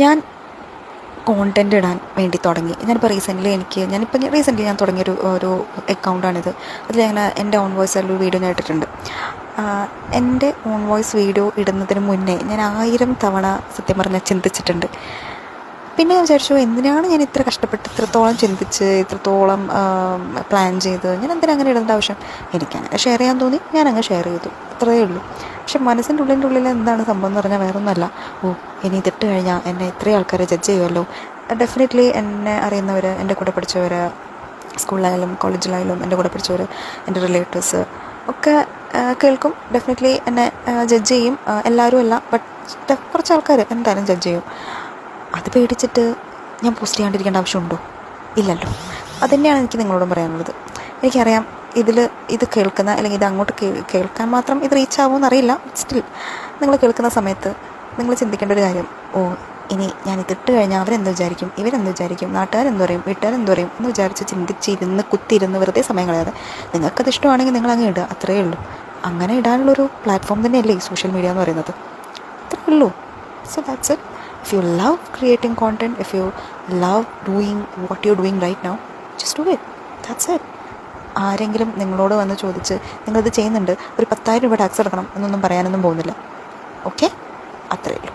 ഞാൻ കോണ്ടൻറ്റ് ഇടാൻ വേണ്ടി തുടങ്ങി. ഞാനിപ്പോൾ റീസെൻ്റ്ലി ഞാൻ തുടങ്ങിയൊരു അക്കൗണ്ടാണിത്. അതിൽ ഞാൻ എൻ്റെ ഓൺ വോയിസിലൊരു വീഡിയോ ഞാൻ ഇട്ടിട്ടുണ്ട്. എൻ്റെ ഓൺ വോയിസ് വീഡിയോ ഇടുന്നതിന് മുന്നേ ഞാൻ 1000 തവണ സത്യം പറഞ്ഞാൽ ചിന്തിച്ചിട്ടുണ്ട്. പിന്നെ ഞാൻ വിചാരിച്ചു, എന്തിനാണ് ഞാൻ ഇത്ര കഷ്ടപ്പെട്ട് ഇത്രത്തോളം ചിന്തിച്ച് ഇത്രത്തോളം പ്ലാൻ ചെയ്ത് ഞാൻ എന്തിനാ അങ്ങനെ ഇടേണ്ട ആവശ്യം? എനിക്കങ്ങനെ ഷെയർ ചെയ്യാൻ തോന്നി, ഞാനങ്ങ് ഷെയർ ചെയ്തു, അത്രയേ ഉള്ളൂ. പക്ഷെ മനസ്സിൻ്റെ ഉള്ളിൽ എന്താണ് സംഭവം എന്ന് പറഞ്ഞാൽ വേറൊന്നുമല്ല. ഇനി ഇതിട്ട് കഴിഞ്ഞാൽ എന്നെ ഇത്രയും ആൾക്കാരെ ജഡ്ജ് ചെയ്യുമല്ലോ. ഡെഫിനറ്റ്ലി എന്നെ അറിയുന്നവർ, എൻ്റെ കൂടെ പഠിച്ചവർ, സ്കൂളിലായാലും കോളേജിലായാലും എൻ്റെ കൂടെ പഠിച്ചവർ, എൻ്റെ റിലേറ്റീവ്സ് ഒക്കെ കേൾക്കും. ഡെഫിനറ്റ്ലി എന്നെ ജഡ്ജ് ചെയ്യും. എല്ലാവരും അല്ല, ബട്ട് കുറച്ച് ആൾക്കാർ എന്തായാലും ജഡ്ജ് ചെയ്യും. അത് പേടിച്ചിട്ട് ഞാൻ പോസ്റ്റ് ചെയ്യാണ്ടിരിക്കേണ്ട ആവശ്യമുണ്ടോ? ഇല്ലല്ലോ. അതുതന്നെയാണ് എനിക്ക് നിങ്ങളോടും പറയാനുള്ളത്. എനിക്കറിയാം ഇത് കേൾക്കുന്ന, അല്ലെങ്കിൽ ഇത് അങ്ങോട്ട് കേൾക്കാൻ മാത്രം ഇത് റീച്ച് ആവുമെന്ന് അറിയില്ല. സ്റ്റിൽ നിങ്ങൾ കേൾക്കുന്ന സമയത്ത് നിങ്ങൾ ചിന്തിക്കേണ്ട ഒരു കാര്യം, ഇനി ഞാൻ ഇതിട്ട് കഴിഞ്ഞാൽ അവരെന്ത് വിചാരിക്കും, ഇവരെന്ത് വിചാരിക്കും, നാട്ടുകാരെന്ത് പറയും, വീട്ടുകാരെന്ത് പറയും എന്ന് വിചാരിച്ച് ചിന്തിച്ചിരുന്ന് കുത്തിയിരുന്ന് വെറുതെ സമയം കളയാതെ നിങ്ങൾക്കത് ഇഷ്ടമാണെങ്കിൽ നിങ്ങളങ്ങ് ഇടുക, അത്രയേ ഉള്ളൂ. അങ്ങനെ ഇടാനുള്ളൊരു പ്ലാറ്റ്ഫോം തന്നെയല്ലേ ഈ സോഷ്യൽ മീഡിയ എന്ന് പറയുന്നത്. അത്രയേ ഉള്ളൂ. So that's it. If you love creating content, if you love doing what you're doing right now, just do it. That's it. ആരെങ്കിലും നിങ്ങളോട് വന്ന് ചോദിച്ച് നിങ്ങളിത് ചെയ്യുന്നുണ്ട്, ഒരു 10,000 രൂപ ടാക്സ് അടക്കണം എന്നൊന്നും പറയാനൊന്നും പോകുന്നില്ല. ഓക്കെ, അത്രയേ ഉള്ളൂ.